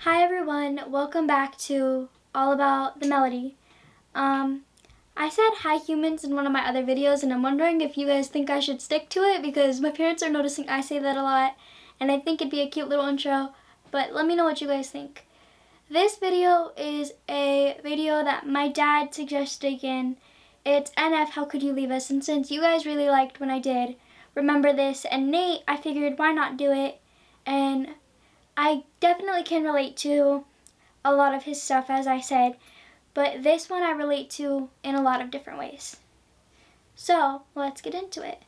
Hi everyone, welcome back to All About the Melody. I said hi humans in one of my other videos and I'm wondering if you guys think I should stick to it because my parents are noticing I say that a lot and I think it'd be a cute little intro, but let me know what you guys think. This video is a video that my dad suggested again. It's NF, How Could You Leave Us? And since you guys really liked when I did Remember This and Nate, I figured why not do it. And I definitely can relate to a lot of his stuff, as I said, but this one I relate to in a lot of different ways. So, let's get into it.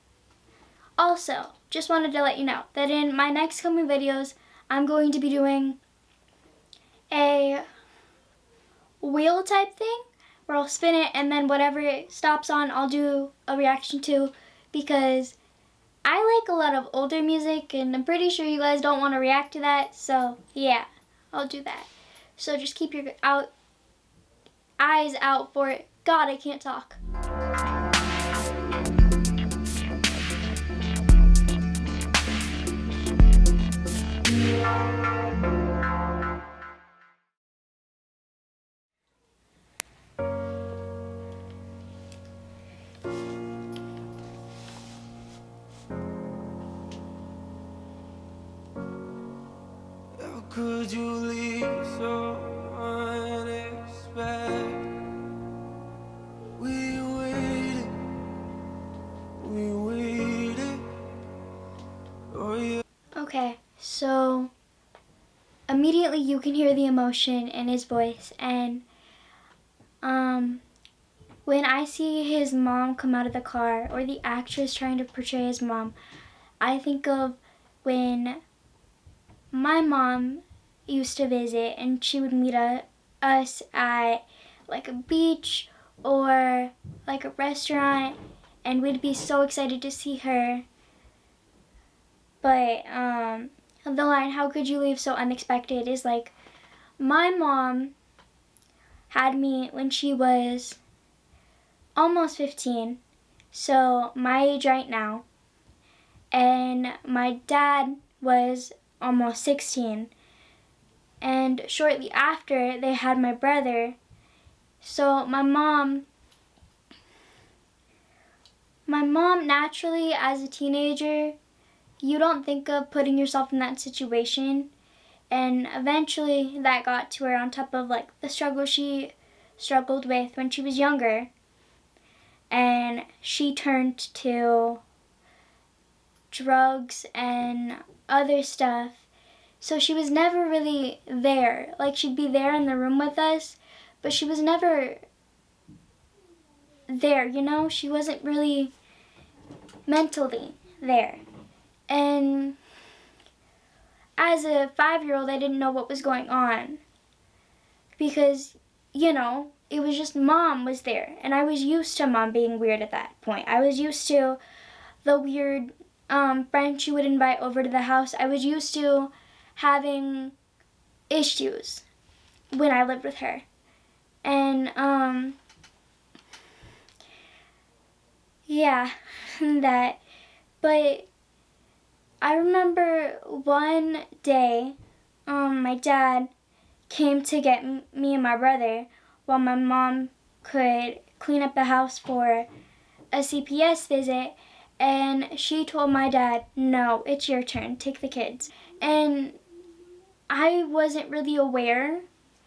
Also, just wanted to let you know that in my next coming videos, I'm going to be doing a wheel type thing where I'll spin it and then whatever it stops on, I'll do a reaction to, because I like a lot of older music and I'm pretty sure you guys don't want to react to that, so yeah, I'll do that. So just keep your eyes out for it. God, I can't talk. How could you leave so unexpected? We waited, oh yeah. Okay, so immediately you can hear the emotion in his voice, and when I see his mom come out of the car, or the actress trying to portray his mom, I think of when my mom used to visit and she would meet us at like a beach or like a restaurant and we'd be so excited to see her. But the line, "How could you leave so unexpected?" is like, my mom had me when she was almost 15, so my age right now, and my dad was almost 16, and shortly after they had my brother. So my mom naturally, as a teenager, you don't think of putting yourself in that situation, and eventually that got to her on top of like the struggle she struggled with when she was younger, and she turned to drugs and other stuff. So she was never really there. Like, she'd be there in the room with us, but she was never there, you know? She wasn't really mentally there. And as a 5-year-old, I didn't know what was going on because, you know, it was just mom was there. And I was used to mom being weird at that point. I was used to the weird friend she would invite over to the house. I was used to having issues when I lived with her. And yeah, that. But I remember one day my dad came to get me and my brother while my mom could clean up the house for a CPS visit, and she told my dad, "No, it's your turn, take the kids." And I wasn't really aware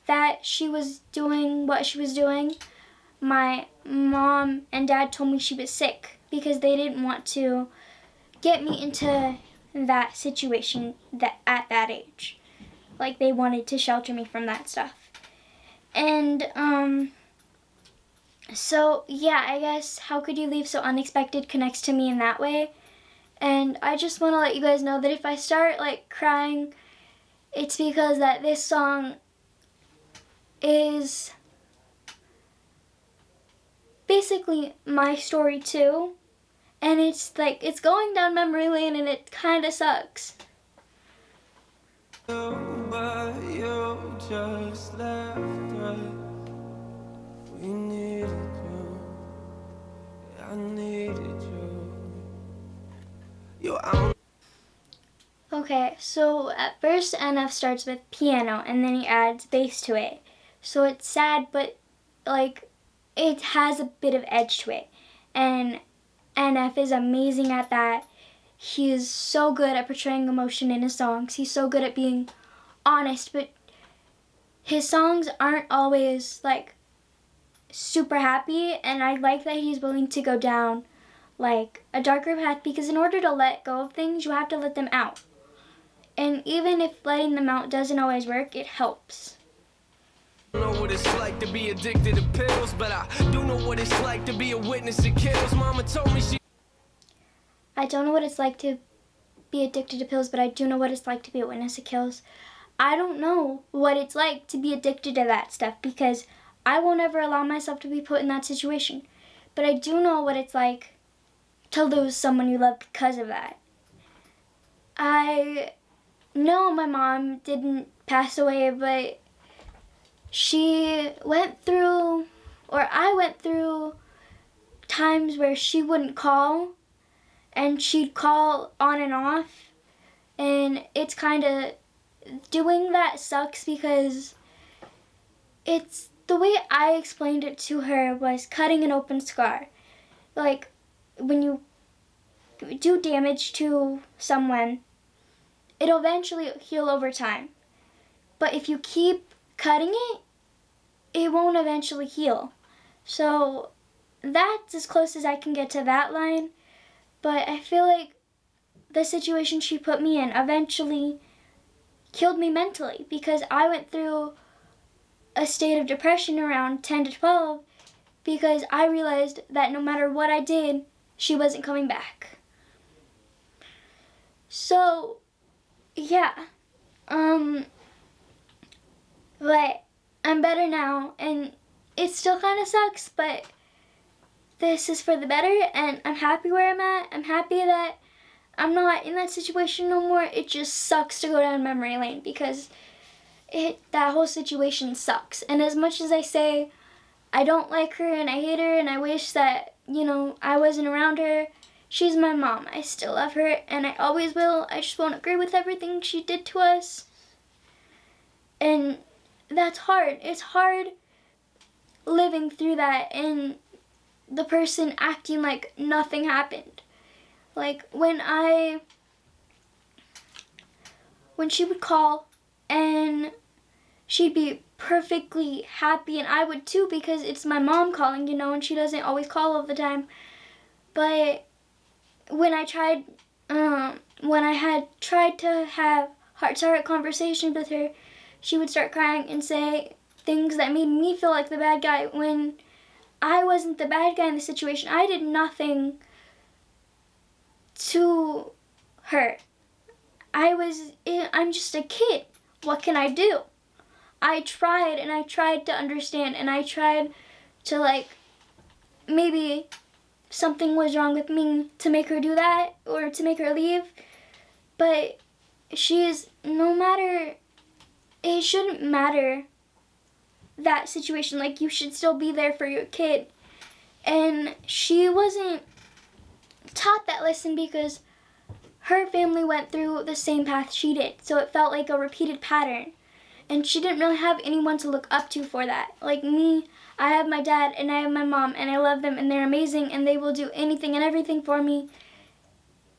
that she was doing what she was doing. My mom and dad told me she was sick because they didn't want to get me into that situation that at that age. Like, they wanted to shelter me from that stuff. And so yeah, I guess How Could You Leave So Unexpected connects to me in that way. And I just want to let you guys know that if I start like crying, it's because that this song is basically my story too. And it's like, it's going down memory lane and it kind of sucks. But you just left us. We needed you. I needed you. Okay, Okay, so at first NF starts with piano and then he adds bass to it. So it's sad, but like it has a bit of edge to it. And NF is amazing at that. He is so good at portraying emotion in his songs. He's so good at being honest, but his songs aren't always like super happy, and I like that he's willing to go down like a darker path, because in order to let go of things, you have to let them out. And even if letting them out doesn't always work, it helps. I don't know what it's like to be addicted to pills, but I do know what it's like to be a witness to kills. Mama told me she... I don't know what it's like to be addicted to pills, but I do know what it's like to be a witness to kills. I don't know what it's like to be addicted to that stuff, because I won't ever allow myself to be put in that situation. But I do know what it's like to lose someone you love because of that. I know my mom didn't pass away, but she went through, or I went through times where she wouldn't call, and she'd call on and off, and it's kind of, doing that sucks, because it's, the way I explained it to her was cutting an open scar. Like, when you do damage to someone, it'll eventually heal over time. But if you keep cutting it, it won't eventually heal. So that's as close as I can get to that line. But I feel like the situation she put me in eventually killed me mentally, because I went through a state of depression around 10 to 12 because I realized that no matter what I did, she wasn't coming back. So, yeah. But I'm better now, and it still kind of sucks, but this is for the better, and I'm happy where I'm at. I'm happy that I'm not in that situation no more. It just sucks to go down memory lane, because that whole situation sucks. And as much as I say I don't like her and I hate her and I wish that, I wasn't around her, she's my mom. I still love her, and I always will. I just won't agree with everything she did to us. And that's hard. It's hard living through that and the person acting like nothing happened. Like when she would call and she'd be perfectly happy, and I would too, because it's my mom calling, and she doesn't always call all the time. But when I had tried to have heart-to-heart conversations with her, she would start crying and say things that made me feel like the bad guy, when I wasn't the bad guy in the situation. I did nothing to her. I'm just a kid. What can I do? I tried to understand, and I tried to, maybe something was wrong with me to make her do that or to make her leave. But it shouldn't matter that situation. Like, you should still be there for your kid. And she wasn't taught that lesson because her family went through the same path she did. So it felt like a repeated pattern. And she didn't really have anyone to look up to for that. Like me, I have my dad and I have my mom, and I love them, and they're amazing, and they will do anything and everything for me.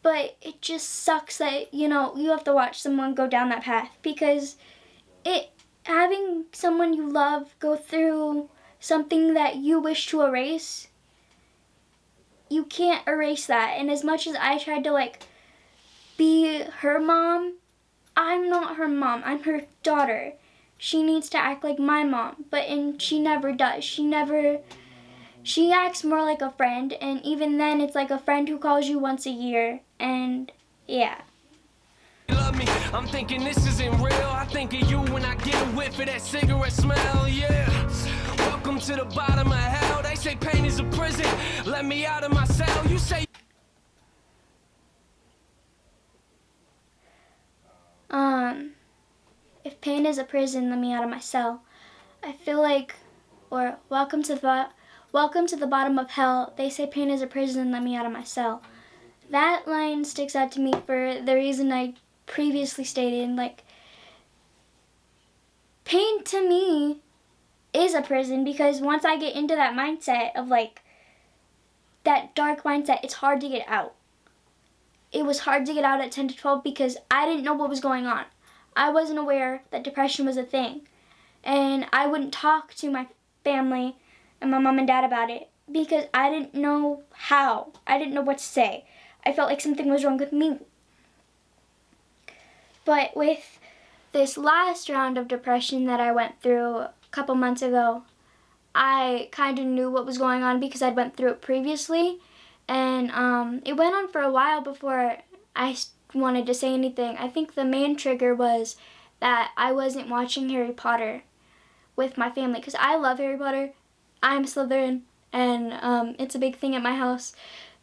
But it just sucks that, you have to watch someone go down that path, because having someone you love go through something that you wish to erase, you can't erase that. And as much as I tried to be her mom, I'm not her mom. I'm her daughter. She needs to act like my mom, and she never does. She acts more like a friend, and even then it's like a friend who calls you once a year, and yeah. Love me, I'm thinking this isn't real. I think of you when I get a whiff of that cigarette smell, yeah. Welcome to the bottom of hell. They say pain is a prison. Let me out of my cell. You say if pain is a prison, let me out of my cell. I feel like, or welcome to the bottom of hell. They say pain is a prison, let me out of my cell. That line sticks out to me for the reason I previously stated, like, pain to me is a prison, because once I get into that mindset of like that dark mindset, it's hard to get out. It was hard to get out at 10 to 12 because I didn't know what was going on. I wasn't aware that depression was a thing. And I wouldn't talk to my family and my mom and dad about it because I didn't know how. I didn't know what to say. I felt like something was wrong with me. But with this last round of depression that I went through a couple months ago, I kind of knew what was going on because I'd went through it previously. And it went on for a while before I wanted to say anything. I think the main trigger was that I wasn't watching Harry Potter with my family, because I love Harry Potter. I'm Slytherin, and it's a big thing at my house.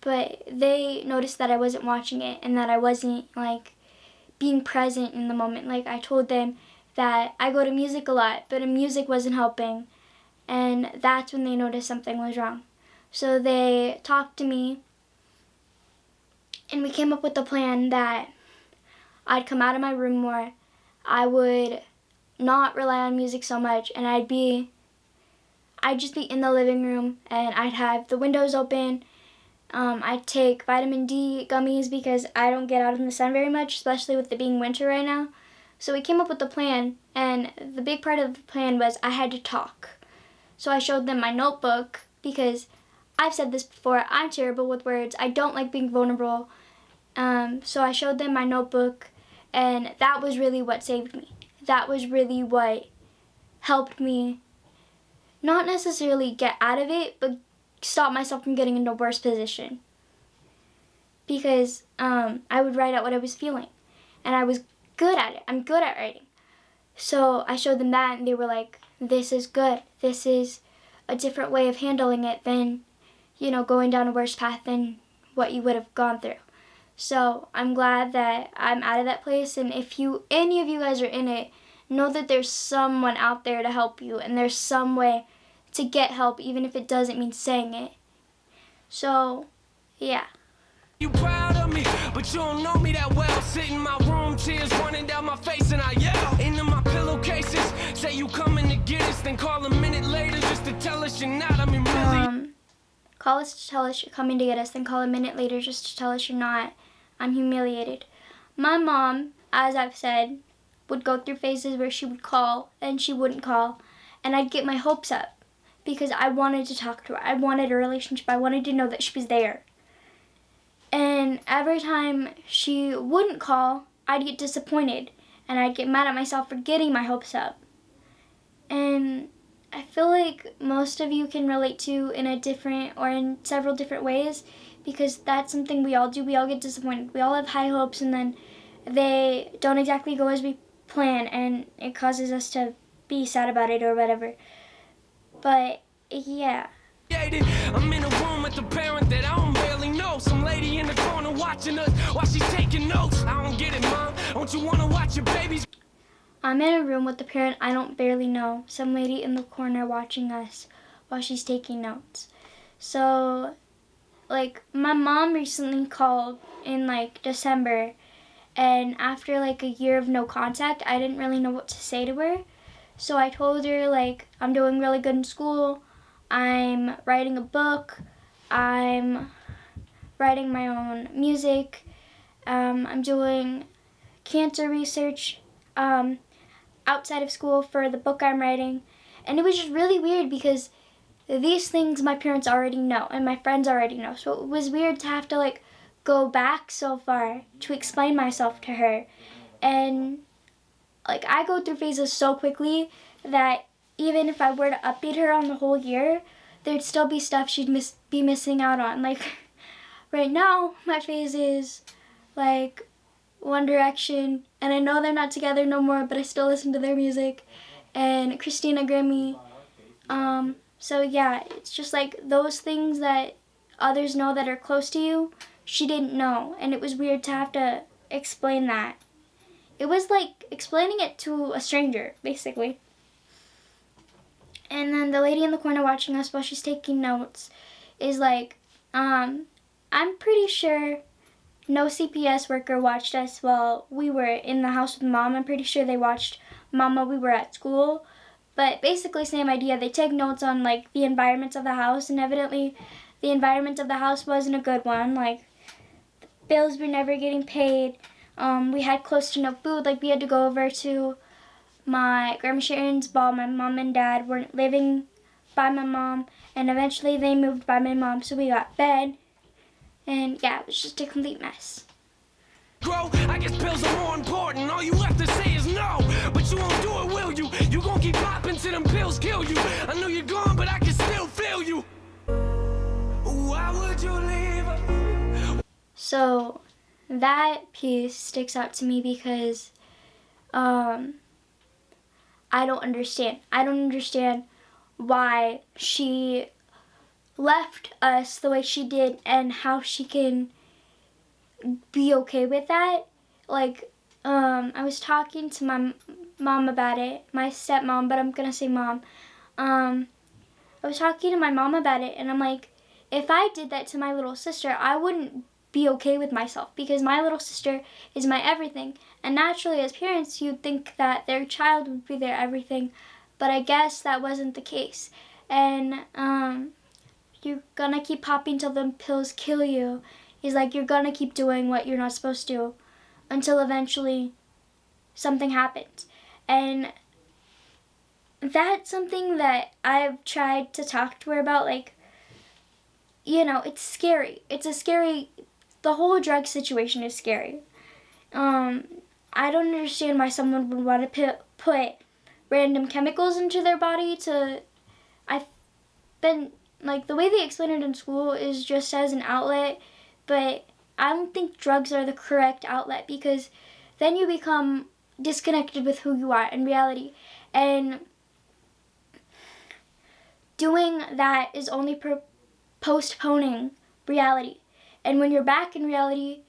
But they noticed that I wasn't watching it and that I wasn't like being present in the moment. Like, I told them that I go to music a lot, but music wasn't helping. And that's when they noticed something was wrong. So they talked to me, and we came up with a plan that I'd come out of my room more, I would not rely on music so much, and I'd just be in the living room, and I'd have the windows open. I'd take vitamin D gummies because I don't get out in the sun very much, especially with it being winter right now. So we came up with a plan, and the big part of the plan was I had to talk. So I showed them my notebook because I've said this before, I'm terrible with words. I don't like being vulnerable. So I showed them my notebook, and that was really what saved me. That was really what helped me not necessarily get out of it, but stop myself from getting into a worse position. Because I would write out what I was feeling, and I was good at it. I'm good at writing. So I showed them that, and they were like, this is good. This is a different way of handling it than, going down a worse path than what you would have gone through. So I'm glad that I'm out of that place, and if any of you guys are in it, know that there's someone out there to help you, and there's some way to get help, even if it doesn't mean saying it. So, yeah. You proud of me, but you don't know me that well. Sit in my room, tears running down my face, and I yell into my pillowcases. Say you coming to get us, then call a minute later just to tell us you're not. I mean, really. Call us to tell us you're coming to get us, then call a minute later just to tell us you're not. I'm humiliated. My mom, as I've said, would go through phases where she would call and she wouldn't call, and I'd get my hopes up because I wanted to talk to her. I wanted a relationship. I wanted to know that she was there. And every time she wouldn't call, I'd get disappointed, and I'd get mad at myself for getting my hopes up. And I feel like most of you can relate to in several different ways, because that's something we all do. We all get disappointed. We all have high hopes, and then they don't exactly go as we plan, and it causes us to be sad about it or whatever. But yeah. I'm in a room with a parent that I don't barely know. Some lady in the corner watching us while she's taking notes. I don't get it, Mom. Don't you want to watch your babies? I'm in a room with a parent I don't barely know. Some lady in the corner watching us while she's taking notes. So, my mom recently called in, December. And after, a year of no contact, I didn't really know what to say to her. So I told her, I'm doing really good in school. I'm writing a book. I'm writing my own music. I'm doing cancer research outside of school for the book I'm writing. And it was just really weird because these things my parents already know and my friends already know. So it was weird to have to go back so far to explain myself to her. And I go through phases so quickly that even if I were to update her on the whole year, there'd still be stuff she'd be missing out on. Right now, my phase is One Direction, and I know they're not together no more, but I still listen to their music, and Christina Grimmie. So yeah, it's just those things that others know that are close to you, she didn't know, and it was weird to have to explain that. It was like explaining it to a stranger, basically. And then the lady in the corner watching us while she's taking notes is I'm pretty sure no CPS worker watched us while we were in the house with Mom. I'm pretty sure they watched Mom while we were at school. But basically, same idea. They take notes on like the environment of the house, and evidently the environment of the house wasn't a good one. Like, bills were never getting paid. We had close to no food. Like, we had to go over to my Grandma Sharon's while my mom and dad weren't living by my mom, and eventually they moved by my mom, so we got fed. And yeah, it was just a complete mess. Grow, I guess pills are more important. All you have to say is no, but you won't do it, will you? You gon' keep popping till them pills kill you. I know you're gone, but I can still feel you. Why would you leave? So that piece sticks out to me because I don't understand. I don't understand why she left us the way she did and how she can be okay with that. Like, I was talking to my mom about it, my stepmom, but I'm gonna say mom. I was talking to my mom about it, and I'm like, if I did that to my little sister, I wouldn't be okay with myself, because my little sister is my everything. And naturally, as parents, you'd think that their child would be their everything, but I guess that wasn't the case. And you're gonna keep popping till the pills kill you. He's like, you're gonna keep doing what you're not supposed to until eventually something happens. And that's something that I've tried to talk to her about. Like, you know, it's scary. The whole drug situation is scary. I don't understand why someone would want to put random chemicals into their body I've been, like, the way they explain it in school is just as an outlet, but I don't think drugs are the correct outlet, because then you become disconnected with who you are in reality. And doing that is only postponing reality. And when you're back in reality,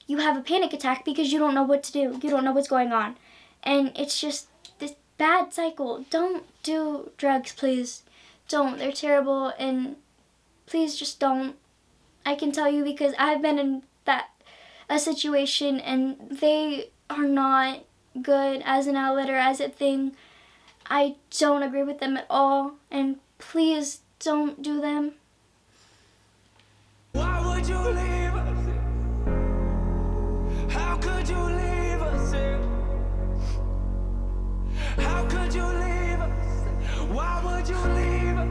you have a panic attack because you don't know what to do. You don't know what's going on. And it's just this bad cycle. Don't do drugs, please. Don't. They're terrible, and please just don't. I can tell you because I've been in a situation, and they are not good as an outlet or as a thing. I don't agree with them at all, and please don't do them. Why would you leave us? How could you leave us? How could you leave us? Why would you leave us?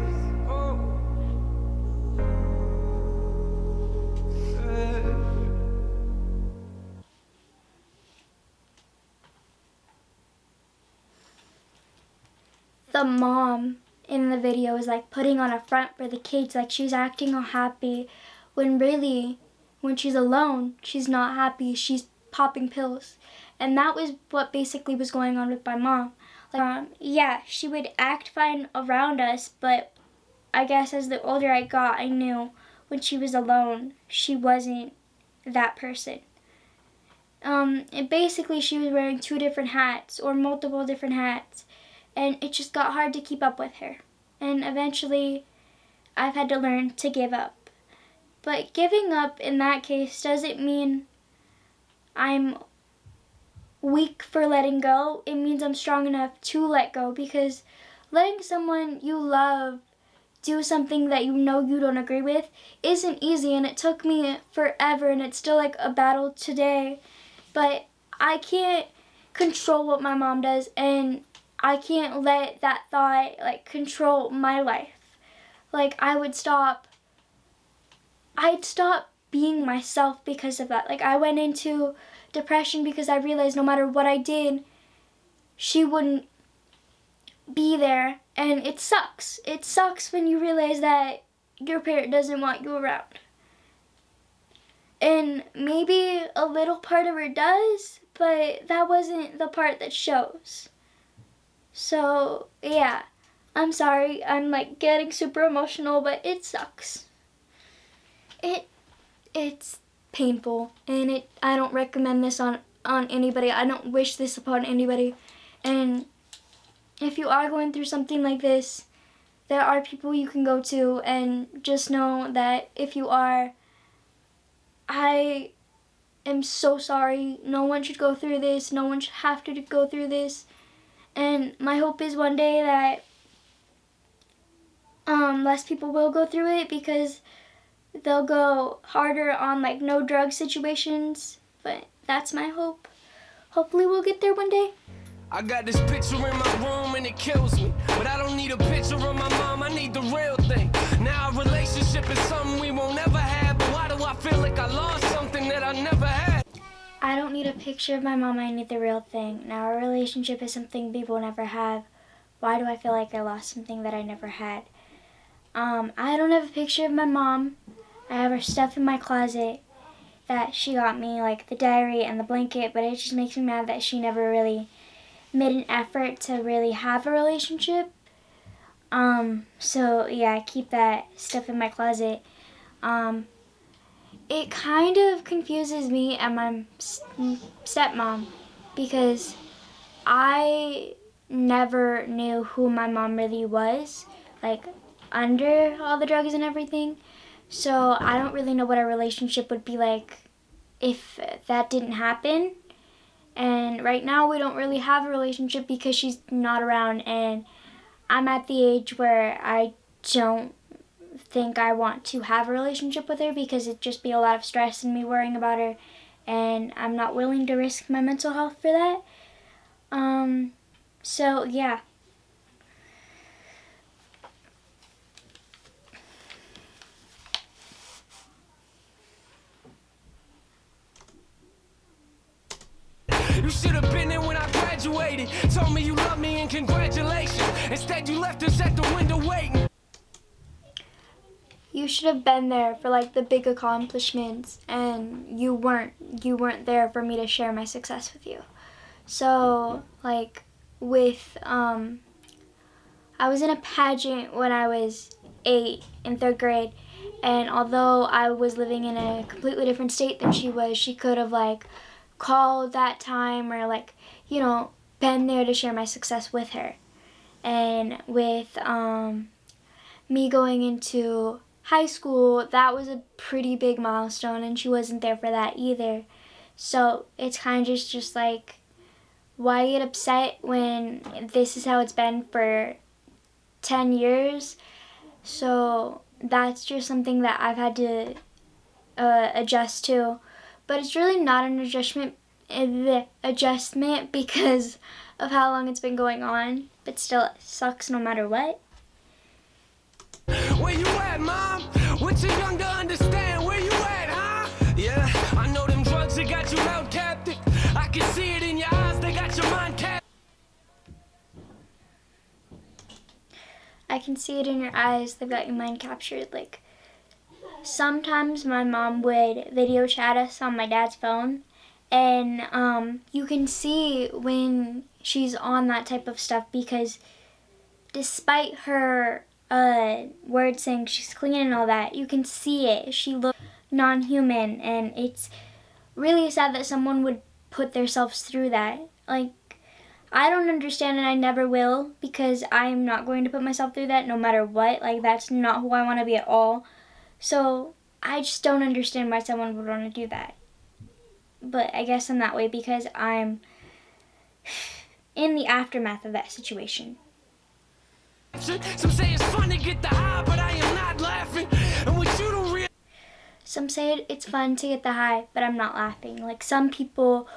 The mom in the video is like putting on a front for the kids, like she's acting all happy, when really, when she's alone, she's not happy. She's popping pills. And that was what basically was going on with my mom. Like, yeah, she would act fine around us, but I guess as the older I got, I knew when she was alone, she wasn't that person. And basically she was wearing 2 different hats or multiple different hats, and it just got hard to keep up with her. And eventually I've had to learn to give up. But giving up in that case doesn't mean I'm weak for letting go. It means I'm strong enough to let go, because letting someone you love do something that you know you don't agree with isn't easy, and it took me forever, and it's still like a battle today. But I can't control what my mom does, and I can't let that thought like control my life. Like, I'd stop being myself because of that. Like, I went into depression because I realized no matter what I did, she wouldn't be there. And it sucks. It sucks when you realize that your parent doesn't want you around. And maybe a little part of her does, but that wasn't the part that shows. So, yeah, I'm sorry. I'm like getting super emotional, but it sucks. It's painful, and I don't recommend this on anybody. I don't wish this upon anybody. And if you are going through something like this, there are people you can go to, and just know that if you are, I am so sorry. No one should go through this. No one should have to go through this. And my hope is one day that less people will go through it, because they'll go harder on like no drug situations. But that's my hope. Hopefully we'll get there one day. I got this picture in my room and it kills me, but I don't need a picture of my mom, I need the real thing. Now a relationship is something we won't ever have, but why do I feel like I lost something that I never had? I don't need a picture of my mom, I need the real thing. Now a relationship is something we will never have. Why do I feel like I lost something that I never had? I don't have a picture of my mom. I have her stuff in my closet that she got me, like the diary and the blanket, but it just makes me mad that she never really made an effort to really have a relationship. So yeah, I keep that stuff in my closet. It kind of confuses me and my stepmom, because I never knew who my mom really was, like under all the drugs and everything. So I don't really know what our relationship would be like if that didn't happen. And right now we don't really have a relationship because she's not around, and I'm at the age where I don't think I want to have a relationship with her, because it'd just be a lot of stress and me worrying about her, and I'm not willing to risk my mental health for that. So yeah. You should have been there when I graduated. Told me you love me and congratulations. Instead you left us at the window waiting. You should have been there for like the big accomplishments, and you weren't there for me to share my success with you. So like with I was in a pageant when I was 8 in 3rd grade, and although I was living in a completely different state than she was, she could have like called that time, or like, you know, been there to share my success with her. And with me going into high school, that was a pretty big milestone, and she wasn't there for that either. So it's kind of just like, why get upset when this is how it's been for 10 years? So that's just something that I've had to adjust to. But it's really not an adjustment because of how long it's been going on. But still, it sucks no matter what. Where you at, Mom? What you young to understand? Where you at, huh? Yeah, I know them drugs that got you held captive. I can see it in your eyes, they got your mind captive. I can see it in your eyes, they've got your mind captured. Like, sometimes my mom would video chat us on my dad's phone, and you can see when she's on that type of stuff, because despite her words saying she's clean and all that, you can see it. She looks non-human, and it's really sad that someone would put themselves through that. Like, I don't understand, and I never will, because I'm not going to put myself through that no matter what. Like, that's not who I want to be at all. So I just don't understand why someone would want to do that. But I guess I'm that way because I'm in the aftermath of that situation. Some say it's fun to get the high, but I am not laughing. And what you don't realize. Some say it's fun to get the high, but I'm not laughing. Like, some people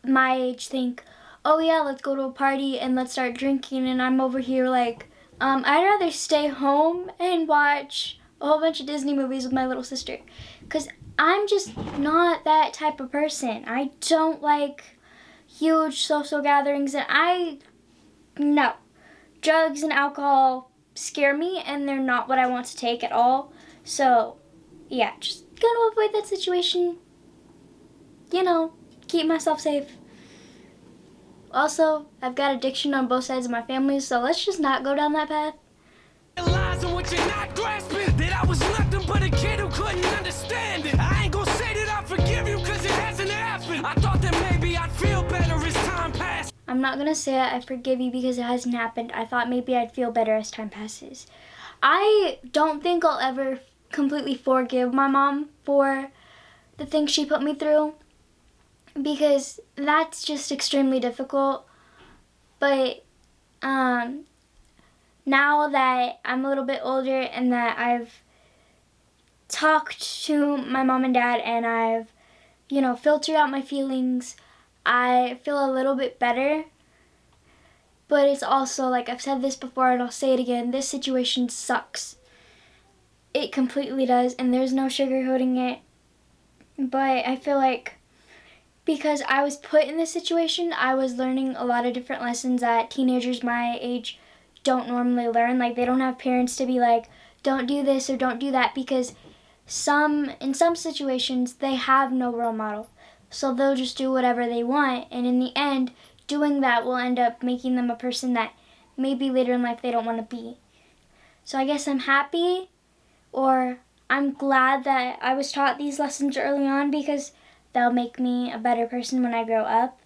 my age think, oh yeah, let's go to a party and let's start drinking, and I'm over here like, I'd rather stay home and watch a whole bunch of Disney movies with my little sister, because I'm just not that type of person. I don't like huge social gatherings, and no. Drugs and alcohol scare me, and they're not what I want to take at all. So, yeah, just gonna avoid that situation. You know, keep myself safe. Also, I've got addiction on both sides of my family, so let's just not go down that path. Realizing what you're not grasping, that I was nothing but a kid who couldn't understand it. I ain't gonna say that I forgive you, cause it hasn't happened. I thought that maybe I'd feel better as time passed. I'm not gonna say I forgive you because it hasn't happened. I thought maybe I'd feel better as time passes. I don't think I'll ever completely forgive my mom for the things she put me through, because that's just extremely difficult. But now that I'm a little bit older and that I've talked to my mom and dad and I've, filtered out my feelings, I feel a little bit better. But it's also, like I've said this before and I'll say it again, this situation sucks. It completely does, and there's no sugarcoating it. But I feel like because I was put in this situation, I was learning a lot of different lessons that teenagers my age don't normally learn. Like, they don't have parents to be like, don't do this or don't do that, because in some situations they have no role model. So they'll just do whatever they want, and in the end, doing that will end up making them a person that maybe later in life they don't want to be. So I guess I'm happy, or I'm glad that I was taught these lessons early on, because they'll make me a better person when I grow up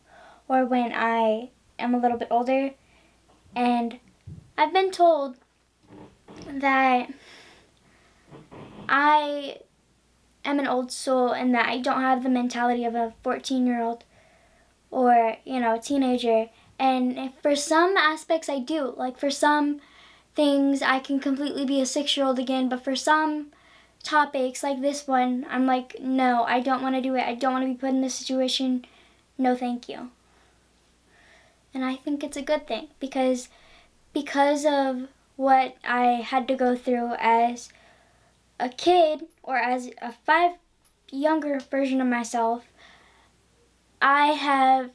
or when I am a little bit older. And I've been told that I am an old soul and that I don't have the mentality of a 14-year-old or, teenager. And for some aspects I do. Like, for some things I can completely be a 6-year-old again, but for some topics like this one, I'm like, no, I don't want to do it. I don't want to be put in this situation. No, thank you. And I think it's a good thing, because of what I had to go through as a kid, or as a younger version of myself, I have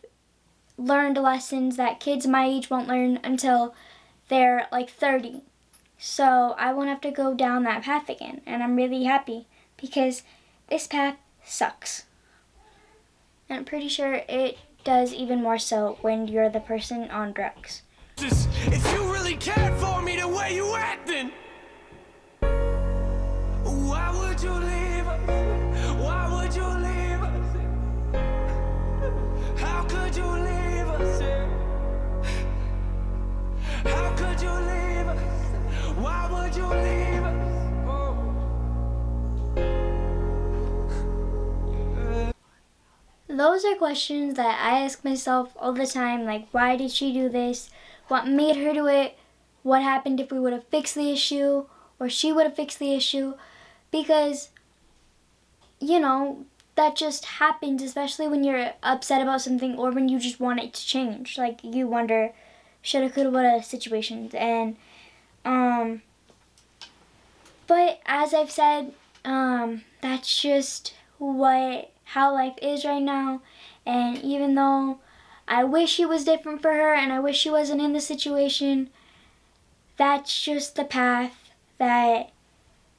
learned lessons that kids my age won't learn until they're like 30. So I won't have to go down that path again, and I'm really happy, because this path sucks. And I'm pretty sure it does even more so when you're the person on drugs. If you really cared for me the way you acting, why would you leave us? Why would you leave us? How could you leave us? How could you leave us? Why would you leave us? Those are questions that I ask myself all the time, like, why did she do this? What made her do it? What happened if we would have fixed the issue, or she would have fixed the issue? Because, that just happens, especially when you're upset about something or when you just want it to change. Like, you wonder, shoulda, coulda, woulda situations. And, but as I've said, that's just how life is right now. And even though I wish it was different for her and I wish she wasn't in the situation, that's just the path that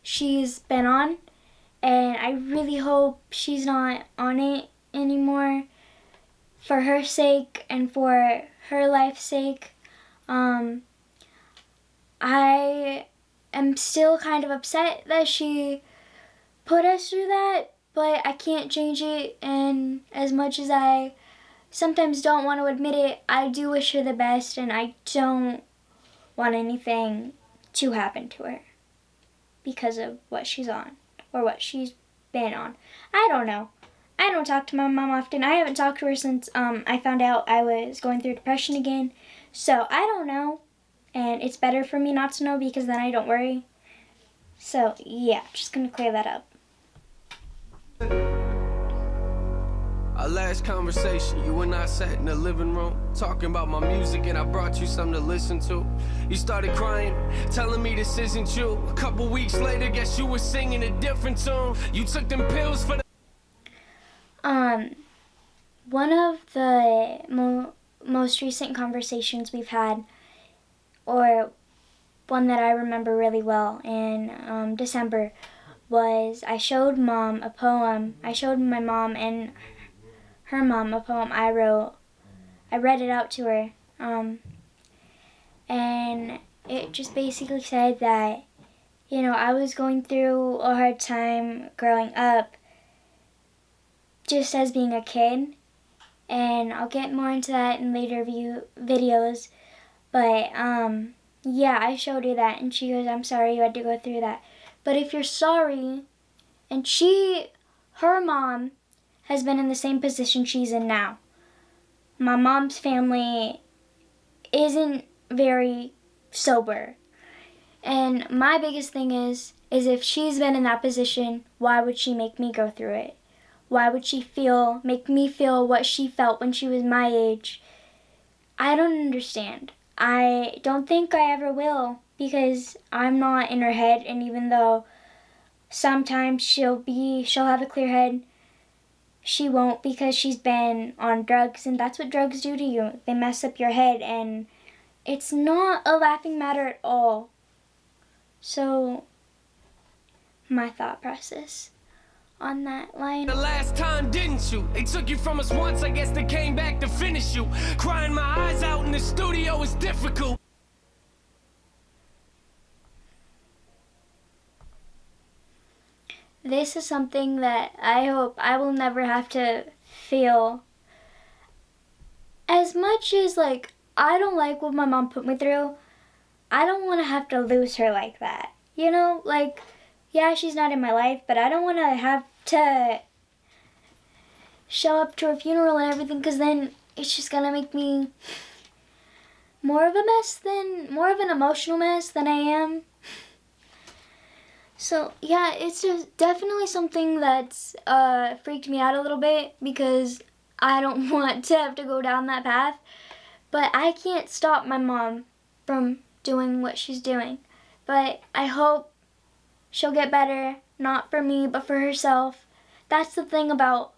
she's been on. And I really hope she's not on it anymore, for her sake and for her life's sake. I am still kind of upset that she put us through that, but I can't change it. And as much as I sometimes don't want to admit it, I do wish her the best, and I don't want anything to happen to her because of what she's on or what she's been on. I don't know. I don't talk to my mom often. I haven't talked to her since I found out I was going through depression again. So I don't know. And it's better for me not to know, because then I don't worry. So yeah, just gonna clear that up. Our last conversation, you and I sat in the living room talking about my music, and I brought you something to listen to. You started crying, telling me this isn't you. A couple weeks later, guess you were singing a different tune. You took them pills for the... One of the most recent conversations we've had, or one that I remember really well in December, was I showed Mom a poem. I showed my mom and her mom a poem I wrote. I read it out to her. And it just basically said that, I was going through a hard time growing up, just as being a kid. And I'll get more into that in later videos. But, yeah, I showed her that, and she goes, I'm sorry you had to go through that. But if you're sorry, and she her mom has been in the same position she's in now. My mom's family isn't very sober. And my biggest thing is if she's been in that position, why would she make me go through it? Why would she make me feel what she felt when she was my age? I don't understand. I don't think I ever will, because I'm not in her head, and even though sometimes she'll have a clear head, she won't, because she's been on drugs, and that's what drugs do to you. They mess up your head, and it's not a laughing matter at all. So, my thought process on that line. The last time, didn't you? They took you from us once, I guess they came back to finish you. Crying my eyes out in the studio is difficult. This is something that I hope I will never have to feel. As much as, like, I don't like what my mom put me through, I don't want to have to lose her like that. You know, like, yeah, she's not in my life, but I don't want to have to show up to her funeral and everything, because then it's just going to make me more of an emotional mess than I am. So, yeah, it's just definitely something that's freaked me out a little bit, because I don't want to have to go down that path. But I can't stop my mom from doing what she's doing. But I hope she'll get better, not for me, but for herself. That's the thing about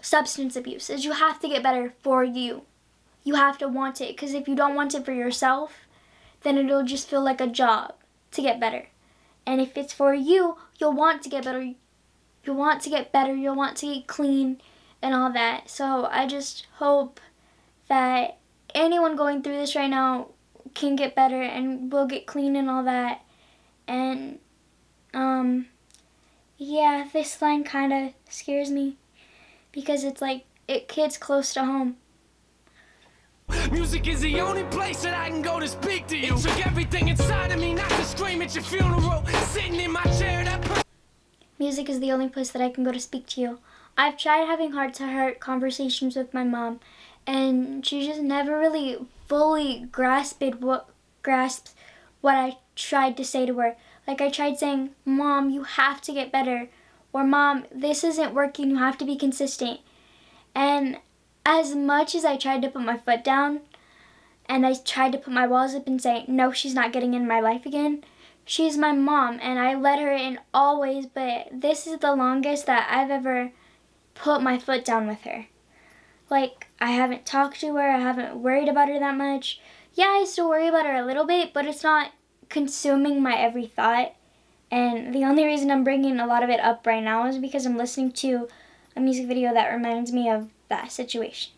substance abuse, is you have to get better for you. You have to want it, because if you don't want it for yourself, then it'll just feel like a job to get better. And if it's for you, you'll want to get better. You'll want to get better. You'll want to get clean and all that. So I just hope that anyone going through this right now can get better and will get clean and all that. And, yeah, this line kind of scares me, because it's like, it hits close to home. Music is the only place that I can go to speak to you. It took everything inside of me not to scream at your funeral. Sitting in my chair, Music is the only place that I can go to speak to you. I've tried having heart-to-heart conversations with my mom, and she just never really fully grasped what I tried to say to her. Like, I tried saying, Mom, you have to get better. Or, Mom, this isn't working, you have to be consistent. And as much as I tried to put my foot down, and I tried to put my walls up and say, no, she's not getting in my life again, she's my mom, and I let her in always, but this is the longest that I've ever put my foot down with her. Like, I haven't talked to her, I haven't worried about her that much. Yeah, I still worry about her a little bit, but it's not consuming my every thought. And the only reason I'm bringing a lot of it up right now is because I'm listening to a music video that reminds me of that situation.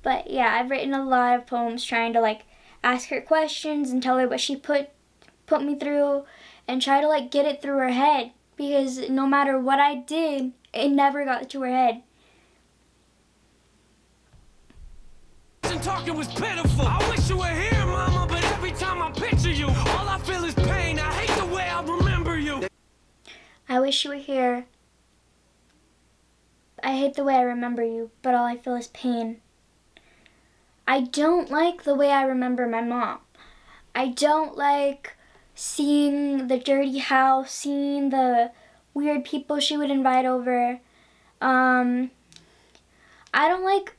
But yeah, I've written a lot of poems trying to, like, ask her questions and tell her what she put me through, and try to, like, get it through her head, because no matter what I did, it never got to her head. talking was pitiful. I wish you were here, Mama, but every time I picture you, all I feel is pain. I hate the way I remember you. I wish you were here. I hate the way I remember you, but all I feel is pain. I don't like the way I remember my mom. I don't like seeing the dirty house, seeing the weird people she would invite over. I don't like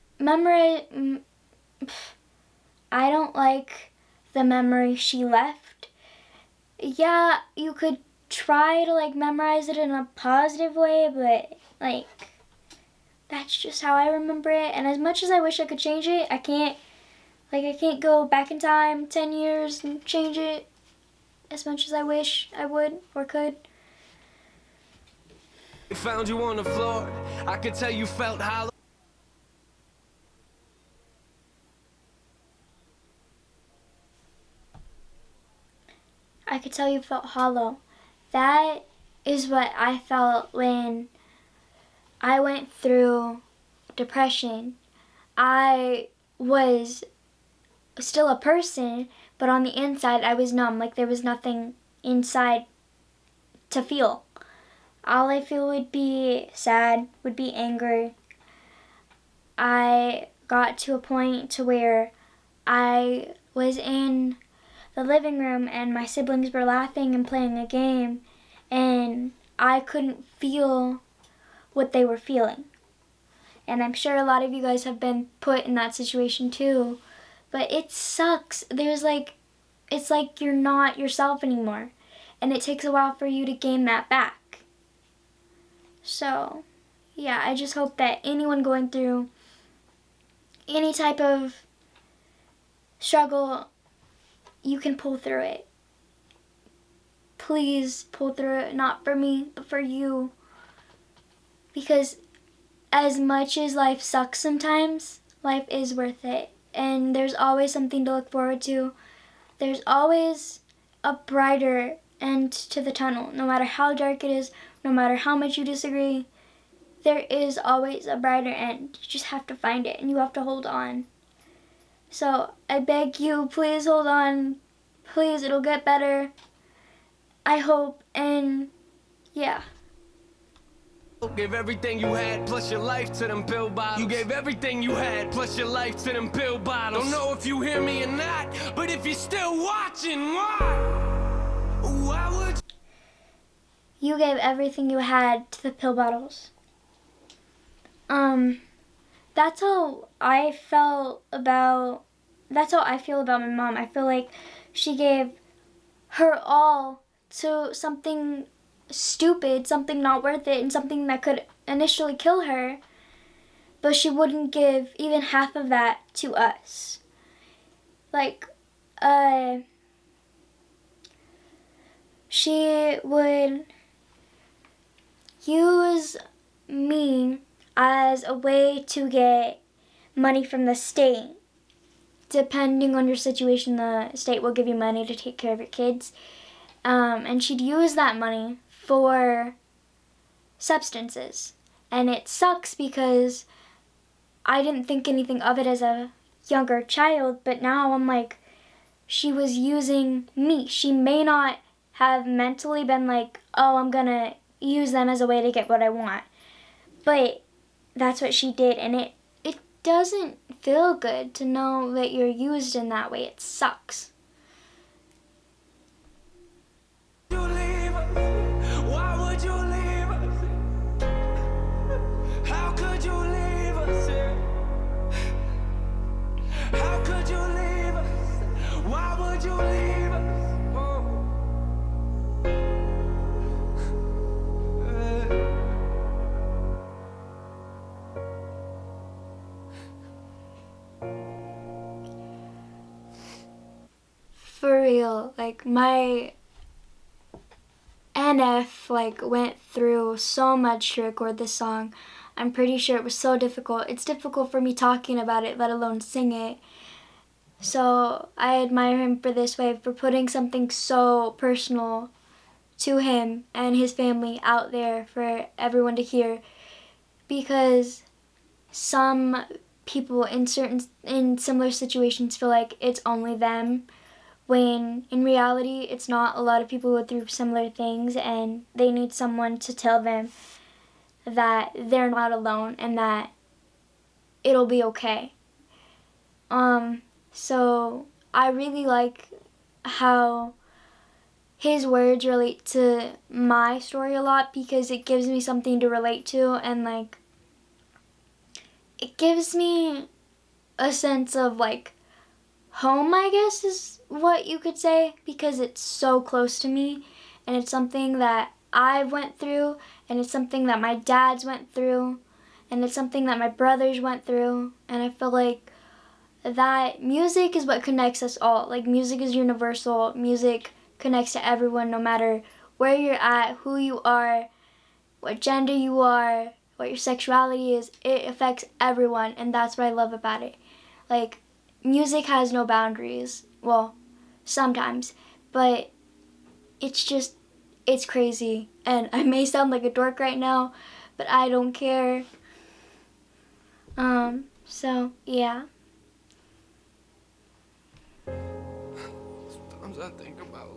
I don't like the memory she left. Yeah, you could try to like memorize it in a positive way, but like that's just how I remember it. And as much as I wish I could change it, I can't. Like, I can't go back in time 10 years and change it as much as I wish I would or could. Found you on the floor. I could tell you felt hollow. I could tell you felt hollow. That is what I felt when I went through depression. I was still a person, but on the inside I was numb, like there was nothing inside to feel. all I feel would be sad, would be anger. I got to a point to where I was in the living room and my siblings were laughing and playing a game, and I couldn't feel what they were feeling. And I'm sure a lot of you guys have been put in that situation too, but it sucks. It's like you're not yourself anymore, and it takes a while for you to gain that back. So, yeah, I just hope that anyone going through any type of struggle, you can pull through it. Please pull through it, not for me, but for you. Because as much as life sucks sometimes, life is worth it. And there's always something to look forward to. There's always a brighter end to the tunnel. No matter how dark it is, no matter how much you disagree, there is always a brighter end. You just have to find it and you have to hold on. So I beg you, please hold on. Please, it'll get better. I hope, and yeah. Gave everything you had plus your life to them pill bottles. You gave everything you had plus your life to them pill bottles. Don't know if you hear me or not, but if you're still watching, why would you gave everything you had to the pill bottles. That's how I feel about my mom. I feel like she gave her all to something stupid, something not worth it, and something that could initially kill her, but she wouldn't give even half of that to us. Like, she would use me as a way to get money from the state. Depending on your situation, the state will give you money to take care of your kids. And she'd use that money for substances. And it sucks because I didn't think anything of it as a younger child, but now I'm like, she was using me. She may not have mentally been like, oh, I'm gonna use them as a way to get what I want. But that's what she did, and it doesn't feel good to know that you're used in that way. It sucks. For real, like my NF went through so much to record this song. I'm pretty sure it was so difficult. It's difficult for me talking about it, let alone sing it. So I admire him for this way, for putting something so personal to him and his family out there for everyone to hear. Because some people in similar situations feel like it's only them, when in reality it's not. A lot of people go through similar things and they need someone to tell them that they're not alone and that it'll be okay. So I really like how his words relate to my story a lot, because it gives me something to relate to, and it gives me a sense of home, I guess is what you could say, because it's so close to me, and it's something that I went through, and it's something that my dads went through, and it's something that my brothers went through, and I feel like that music is what connects us all. Music is universal. Music connects to everyone, no matter where you're at, who you are, what gender you are, what your sexuality is. It affects everyone, and that's what I love about it. Music has no boundaries. Well, sometimes, but it's crazy. And I may sound like a dork right now, but I don't care. So, yeah. Sometimes I think about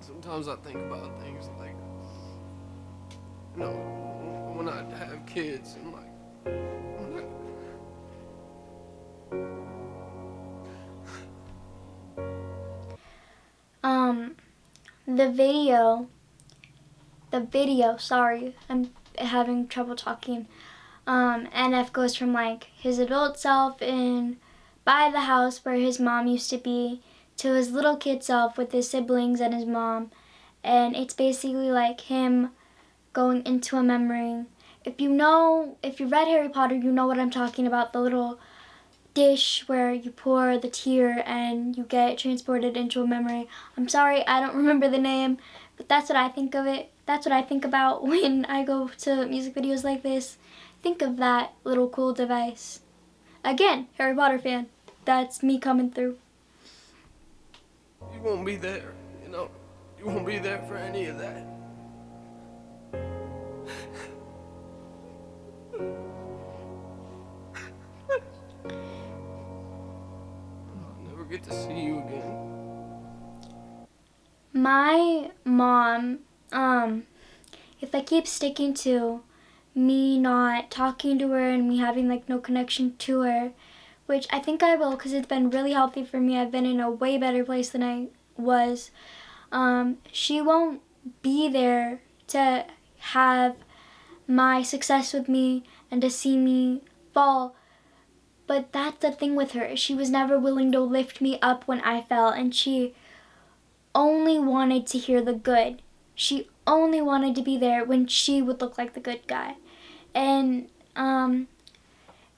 Sometimes I think about things like, you know, when I have kids and like, when the video, sorry, I'm having trouble talking. NF goes from like his adult self in by the house where his mom used to be to his little kid self with his siblings and his mom. And it's basically like him going into a memory. If you read Harry Potter, you know what I'm talking about, the little dish where you pour the tear and you get transported into a memory. I'm sorry, I don't remember the name, but that's what I think of it. That's what I think about when I go to music videos like this. Think of that little cool device. Again, Harry Potter fan. That's me coming through. you won't be there, you know, you won't be there for any of that. I'll never get to see you again. My mom, if I keep sticking to me not talking to her and me having like no connection to her, which I think I will because it's been really healthy for me. I've been in a way better place than I was. She won't be there to have my success with me and to see me fall. But that's the thing with her. She was never willing to lift me up when I fell, and she only wanted to hear the good. She only wanted to be there when she would look like the good guy. And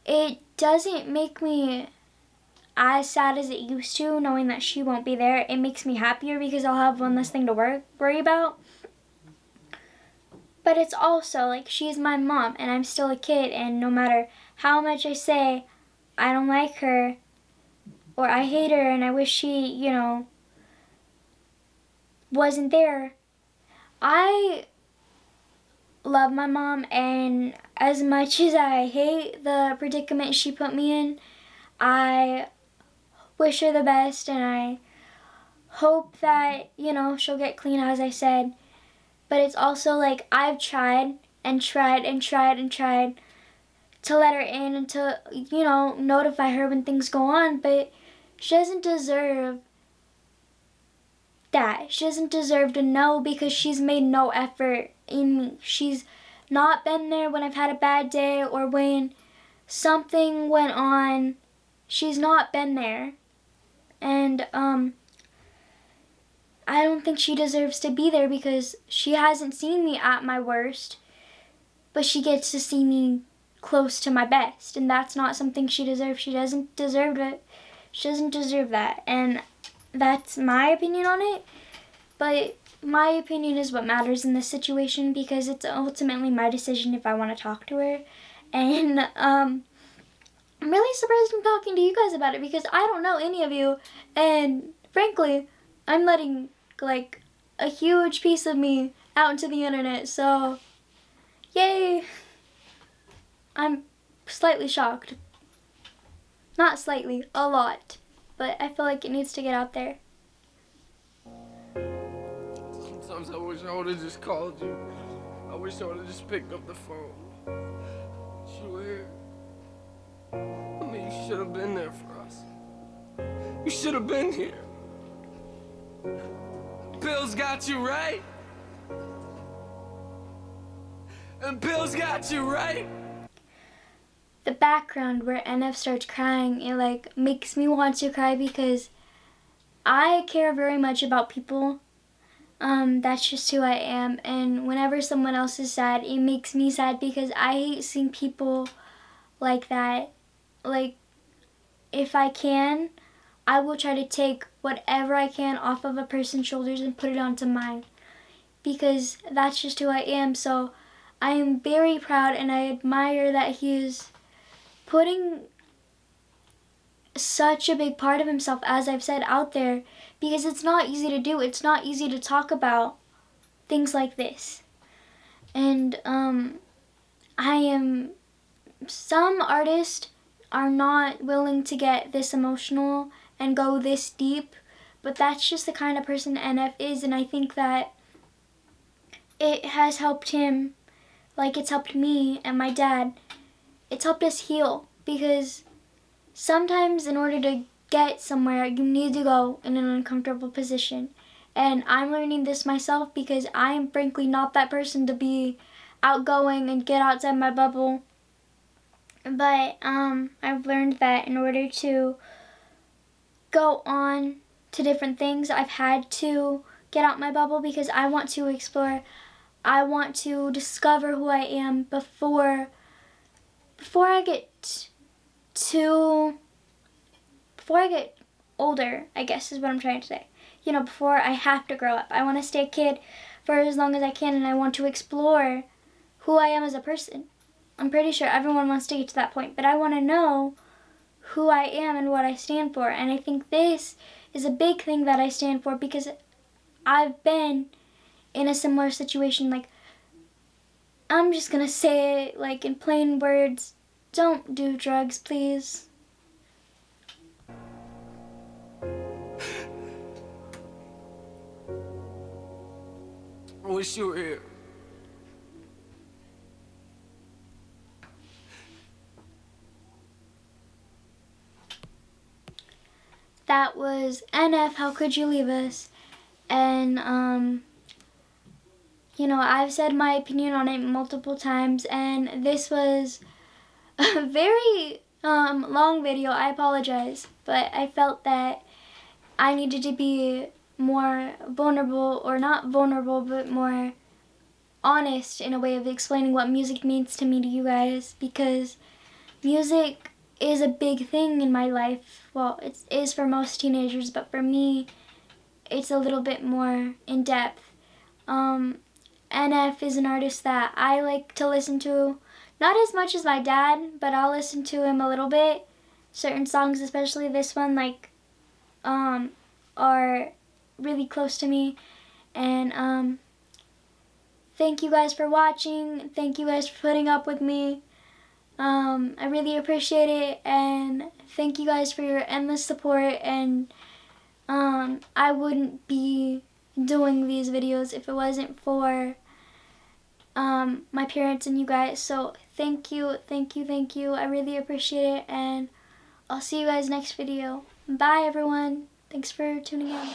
it doesn't make me as sad as it used to, knowing that she won't be there. It makes me happier because I'll have one less thing to worry about. But it's also like she's my mom and I'm still a kid, and no matter how much I say I don't like her or I hate her and I wish she, you know, wasn't there, I love my mom, and as much as I hate the predicament she put me in, I wish her the best, and I hope that, you know, she'll get clean, as I said. But it's also like I've tried and tried and tried and tried to let her in and to, you know, notify her when things go on, but she doesn't deserve that. She doesn't deserve to know because she's made no effort in me. She's not been there when I've had a bad day or when something went on. She's not been there. And I don't think she deserves to be there because she hasn't seen me at my worst, but she gets to see me close to my best, and that's not something she deserves. She doesn't deserve it. She doesn't deserve that, and that's my opinion on it. But my opinion is what matters in this situation because it's ultimately my decision if I want to talk to her. And I'm really surprised I'm talking to you guys about it because I don't know any of you, and frankly, I'm letting like a huge piece of me out into the internet, so yay! I'm slightly shocked. Not slightly, a lot. But I feel like it needs to get out there. Sometimes I wish I would have just called you. I wish I would have just picked up the phone. But you were here. I mean, you should have been there for us. You should have been here. Bill's got you, right? And Bill's got you, right? The background where NF starts crying, it like makes me want to cry because I care very much about people. That's just who I am, and whenever someone else is sad, it makes me sad because I hate seeing people like that. Like, if I can, I will try to take whatever I can off of a person's shoulders and put it onto mine because that's just who I am. So I am very proud and I admire that he is putting such a big part of himself, as I've said, out there because it's not easy to do. It's not easy to talk about things like this. And some artists are not willing to get this emotional and go this deep, But that's just the kind of person NF is, and I think that it has helped him like it's helped me and my dad. It's helped us heal, because sometimes in order to get somewhere, you need to go in an uncomfortable position. And I'm learning this myself, because I am frankly not that person to be outgoing and get outside my bubble. But I've learned that in order to go on to different things, I've had to get out my bubble, because I want to explore. I want to discover who I am before I get older, I guess is what I'm trying to say. You know, before I have to grow up. I want to stay a kid for as long as I can, and I want to explore who I am as a person. I'm pretty sure everyone wants to get to that point, but I want to know who I am and what I stand for. And I think this is a big thing that I stand for, because I've been in a similar situation. Like, I'm just gonna say it like in plain words, don't do drugs, please. I wish you were here. That was NF, How Could You Leave Us? And you know, I've said my opinion on it multiple times, and this was a very long video. I apologize, but I felt that I needed to be more vulnerable, or not vulnerable, but more honest in a way of explaining what music means to me to you guys, because music is a big thing in my life. Well, it is for most teenagers, but for me, it's a little bit more in depth. NF is an artist that I like to listen to, not as much as my dad, but I'll listen to him a little bit. Certain songs, especially this one, like, are really close to me. And thank you guys for watching. Thank you guys for putting up with me. I really appreciate it, and thank you guys for your endless support. And I wouldn't be doing these videos if it wasn't for my parents and you guys. So thank you, thank you, thank you. I really appreciate it, and I'll see you guys next video. Bye everyone. Thanks for tuning in.